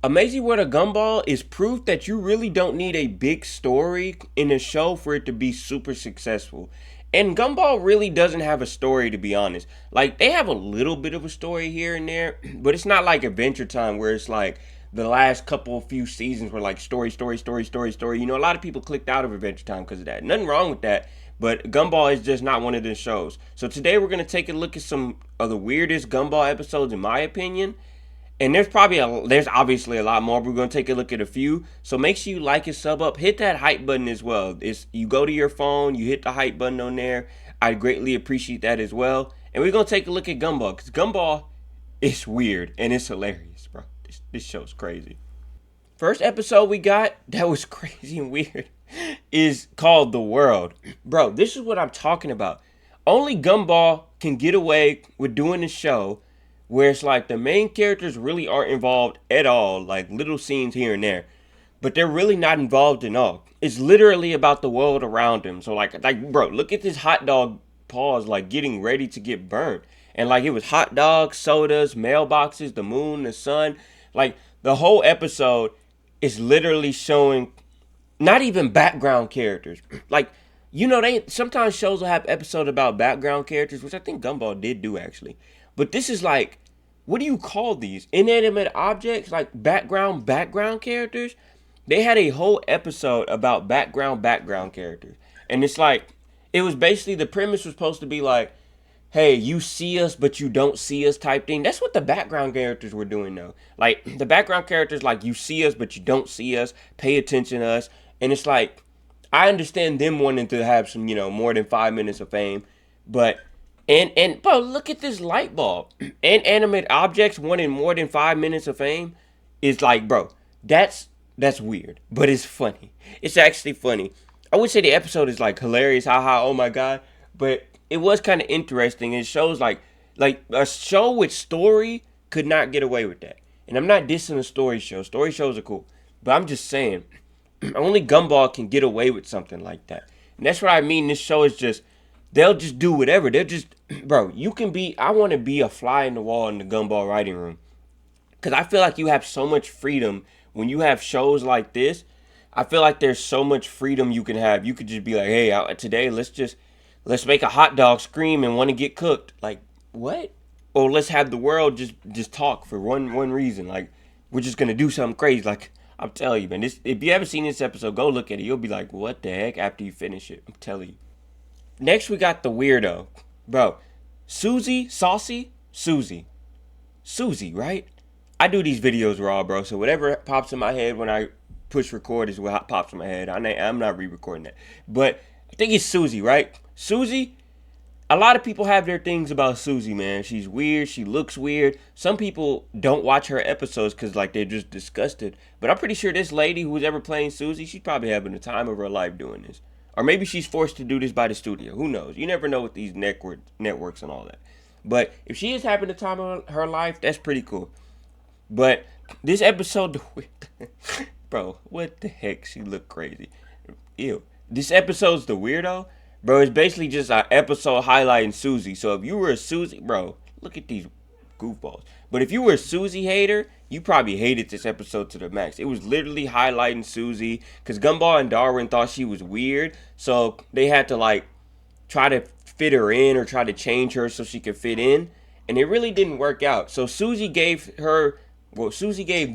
Amazing World of Gumball is proof that you really don't need a big story in a show for it to be super successful. And Gumball really doesn't have a story, to be honest. Like, they have a little bit of a story here and there, but it's not like Adventure Time where it's like the last couple few seasons were like story, story, story, story, story. You know, a lot of people clicked out of Adventure Time because of that. Nothing wrong with that, but Gumball is just not one of those shows. So today we're going to take a look at some of the weirdest Gumball episodes, in my opinion, and there's obviously a lot more. We're gonna take a look at a few. So make sure you like and sub up. Hit that hype button as well. It's you go to your phone, you hit the hype button on there. I greatly appreciate that as well. And we're gonna take a look at Gumball because Gumball is weird and it's hilarious, bro. This show's crazy. First episode we got that was crazy and weird is called The World. Bro, this is what I'm talking about. Only Gumball can get away with doing a show where it's like the main characters really aren't involved at all, like little scenes here and there, but they're really not involved in all. It's literally about the world around them. So like bro, look at this hot dog pause, like getting ready to get burnt, and like it was hot dogs, sodas, mailboxes, the moon, the sun, like the whole episode is literally showing not even background characters. Like, you know, they sometimes shows will have episodes about background characters, which I think Gumball did do actually. But this is like, what do you call these? Inanimate objects, like background characters? They had a whole episode about background characters. And it's like, it was basically the premise was supposed to be like, hey, you see us, but you don't see us type thing. That's what the background characters were doing though. Like the background characters, like you see us, but you don't see us. Pay attention to us. And it's like, I understand them wanting to have some, more than 5 minutes of fame, but and bro, look at this light bulb. Inanimate objects wanting more than 5 minutes of fame is like, bro, that's weird, but it's funny. It's actually funny. I would say the episode is like hilarious, haha, oh my god, but it was kind of interesting. It shows like a show with story could not get away with that. And I'm not dissing a story show. Story shows are cool, but I'm just saying only Gumball can get away with something like that. And that's what I mean. This show is just, they'll just do whatever. They'll just, bro, I want to be a fly in the wall in the Gumball writing room. Because I feel like you have so much freedom when you have shows like this. I feel like there's so much freedom you can have. You could just be like, hey, today let's make a hot dog scream and want to get cooked. Like, what? Or let's have the world just talk for one reason. Like, we're just gonna do something crazy. Like, I'm telling you, man. If you haven't seen this episode, go look at it. You'll be like, what the heck? After you finish it, I'm telling you. Next, we got the weirdo, bro. Suzie, right? I do these videos raw, bro. So whatever pops in my head when I push record is what pops in my head. I'm not re-recording that, but I think it's Suzie, right? Suzie. A lot of people have their things about Suzie, man. She's weird. She looks weird. Some people don't watch her episodes because, like, they're just disgusted. But I'm pretty sure this lady who's ever playing Suzie, she's probably having the time of her life doing this. Or maybe she's forced to do this by the studio. Who knows? You never know with these networks and all that. But if she is having the time of her life, that's pretty cool. But this episode, bro, what the heck? She looked crazy. Ew. This episode's the weirdo. Bro, it's basically just an episode highlighting Suzie. So if you were a Suzie, bro, look at these goofballs. But if you were a Suzie hater, you probably hated this episode to the max. It was literally highlighting Suzie because Gumball and Darwin thought she was weird. So they had to like try to fit her in or try to change her so she could fit in. And it really didn't work out. So Suzie gave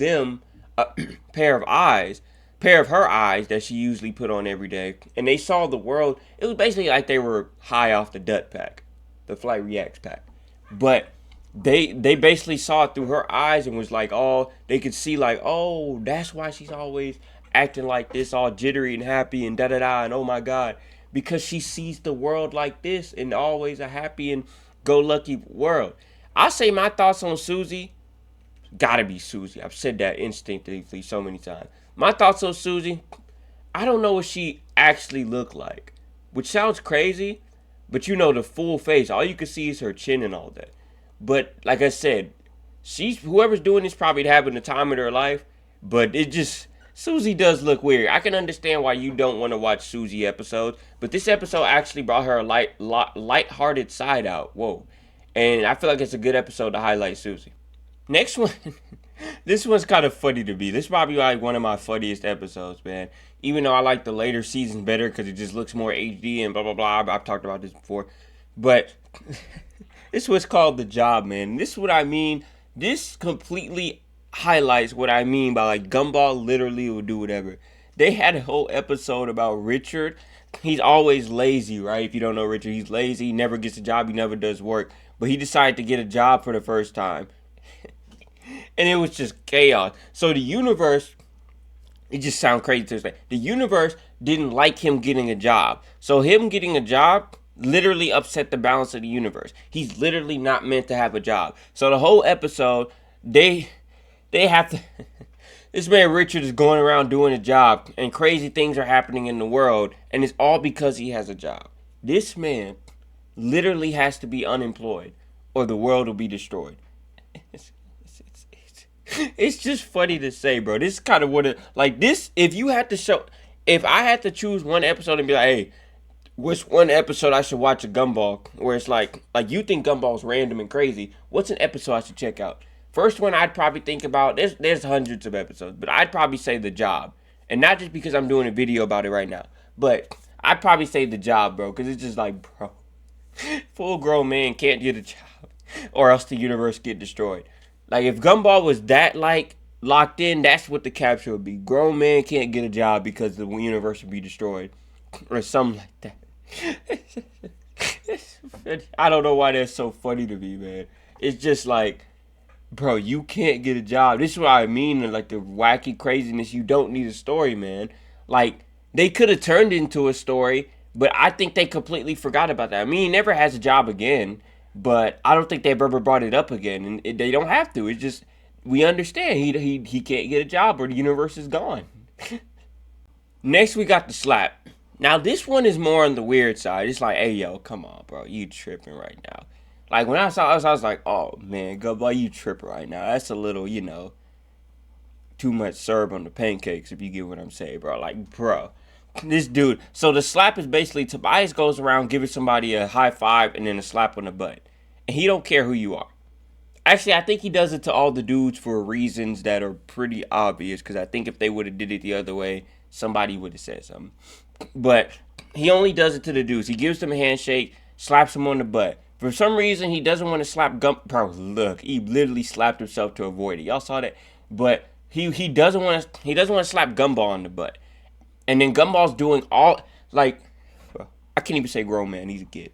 them a pair of her eyes that she usually put on every day, and they saw the world. It was basically like they were high off the Dut pack, the Flight Reacts pack, but they basically saw it through her eyes and was like, oh, they could see like, oh, that's why she's always acting like this, all jittery and happy and da da da, and oh my god, because she sees the world like this and always a happy and go lucky world. I say my thoughts on Suzie. Gotta be Suzie. I've said that instinctively so many times. My thoughts on Suzie, I don't know what she actually looked like, which sounds crazy, but the full face. All you can see is her chin and all that. But like I said, whoever's doing this probably having the time of their life, but Suzie does look weird. I can understand why you don't want to watch Suzie episodes, but this episode actually brought her a light-hearted side out. Whoa. And I feel like it's a good episode to highlight Suzie. Next one, This one's kind of funny to me. This is probably like one of my funniest episodes, man. Even though I like the later seasons better because it just looks more HD and blah blah blah. I've talked about this before, but this was called The Job, man. This is what I mean. This completely highlights what I mean by like Gumball literally will do whatever. They had a whole episode about Richard. He's always lazy, right? If you don't know Richard, he's lazy. He never gets a job. He never does work. But he decided to get a job for the first time. And it was just chaos. So the universe, it just sounds crazy to say. The universe didn't like him getting a job. So him getting a job literally upset the balance of the universe. He's literally not meant to have a job. So the whole episode, they have to this man Richard is going around doing a job and crazy things are happening in the world and it's all because he has a job. This man literally has to be unemployed or the world will be destroyed. It's, it's just funny to say, bro. This is kind of what it like this. If I had to choose one episode and be like, hey, which one episode I should watch of Gumball, where it's like you think Gumball's random and crazy. What's an episode I should check out? First one I'd probably think about. There's hundreds of episodes, but I'd probably say The Job, and not just because I'm doing a video about it right now, but I'd probably say The Job, bro, because it's just like, bro, full grown man can't get a job, or else the universe get destroyed. Like if Gumball was that like locked in, that's what the capture would be. Grown man can't get a job because the universe would be destroyed, or something like that. I don't know why that's so funny to me, man. It's just like, bro, you can't get a job. This is what I mean, like the wacky craziness. You don't need a story, man. Like they could have turned into a story, but I think they completely forgot about that. I mean, he never has a job again, but I don't think they've ever brought it up again, and they don't have to. It's just we understand he can't get a job or the universe is gone. Next, we got the slap. Now, this one is more on the weird side. It's like, hey, yo, come on, bro. You tripping right now. Like, when I saw this, I was like, oh, man, Gumball, you tripping right now. That's a little, too much syrup on the pancakes, if you get what I'm saying, bro. Like, bro, this dude. So, the slap is basically Tobias goes around giving somebody a high five and then a slap on the butt. And he don't care who you are. Actually, I think he does it to all the dudes for reasons that are pretty obvious. Because I think if they would have did it the other way, somebody would have said something. But he only does it to the dudes. He gives them a handshake, slaps them on the butt. For some reason, he doesn't want to slap Bro, look, he literally slapped himself to avoid it. Y'all saw that? But he doesn't want to slap Gumball on the butt. And then Gumball's doing all like, I can't even say grown man. He's a kid.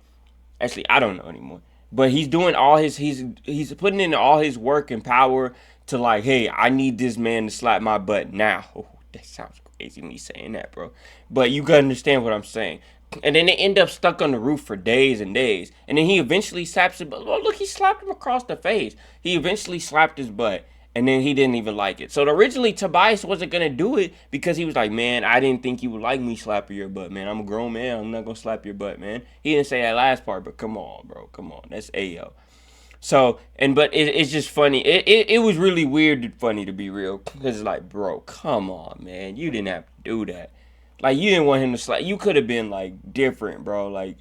Actually, I don't know anymore. But he's doing all he's putting in all his work and power to like, hey, I need this man to slap my butt now. Oh, that sounds crazy me saying that, bro. But you gotta understand what I'm saying. And then they end up stuck on the roof for days and days. And then he eventually slaps it. Oh, look, he slapped him across the face. He eventually slapped his butt. And then he didn't even like it. So originally Tobias wasn't gonna do it because he was like, man, I didn't think you would like me slapping your butt, man. I'm a grown man. I'm not gonna slap your butt, man. He didn't say that last part, but come on, bro. Come on. That's Ayo. So, but it's just funny. It was really weird and funny to be real. Because it's like, bro, come on, man. You didn't have to do that. Like, you didn't want him to slap. You could have been, like, different, bro. Like,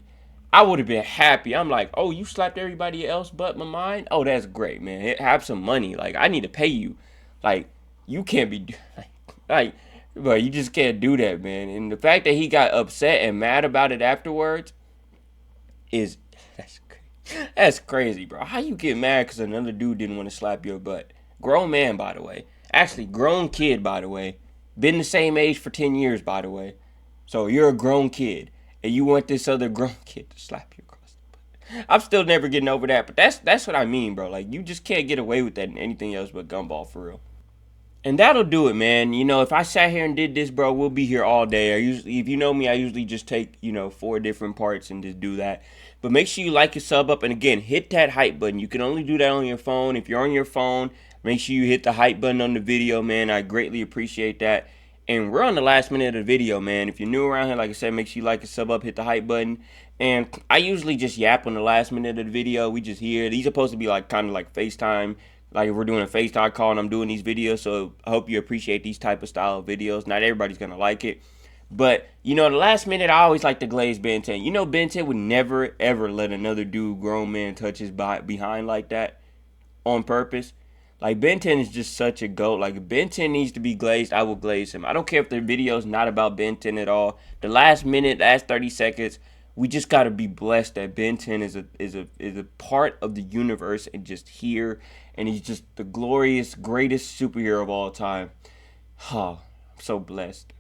I would have been happy. I'm like, oh, you slapped everybody else but my mine? Oh, that's great, man. Have some money. Like, I need to pay you. Like, you can't be, like, bro, you just can't do that, man. And the fact that he got upset and mad about it afterwards is, that's crazy, bro. How you get mad because another dude didn't want to slap your butt? Grown man, by the way. Actually, grown kid, by the way. Been the same age for 10 years, by the way. So you're a grown kid, and you want this other grown kid to slap you across the butt. I'm still never getting over that, but that's what I mean, bro. Like, you just can't get away with that in anything else but Gumball, for real. And that'll do it, man. If I sat here and did this, bro, we'll be here all day. If you know me, I usually just take, 4 different parts and just do that. But make sure you like and sub up. And again, hit that hype button. You can only do that on your phone. If you're on your phone, make sure you hit the hype button on the video, man. I greatly appreciate that. And we're on the last minute of the video, man. If you're new around here, like I said, make sure you like and sub up, hit the hype button. And I usually just yap on the last minute of the video. We just here. These are supposed to be like kind of like FaceTime. Like if we're doing a FaceTime call and I'm doing these videos. So I hope you appreciate these type of style of videos. Not everybody's going to like it. But, the last minute, I always like to glaze Ben 10. Ben 10 would never, ever let another dude, grown man, touch his behind like that on purpose. Like Ben 10 is just such a goat. Like if Ben 10 needs to be glazed, I will glaze him. I don't care if the video's not about Ben 10 at all. The last minute, last 30 seconds, we just gotta be blessed that Ben 10 is a part of the universe and just here, and he's just the glorious, greatest superhero of all time. Oh, I'm so blessed.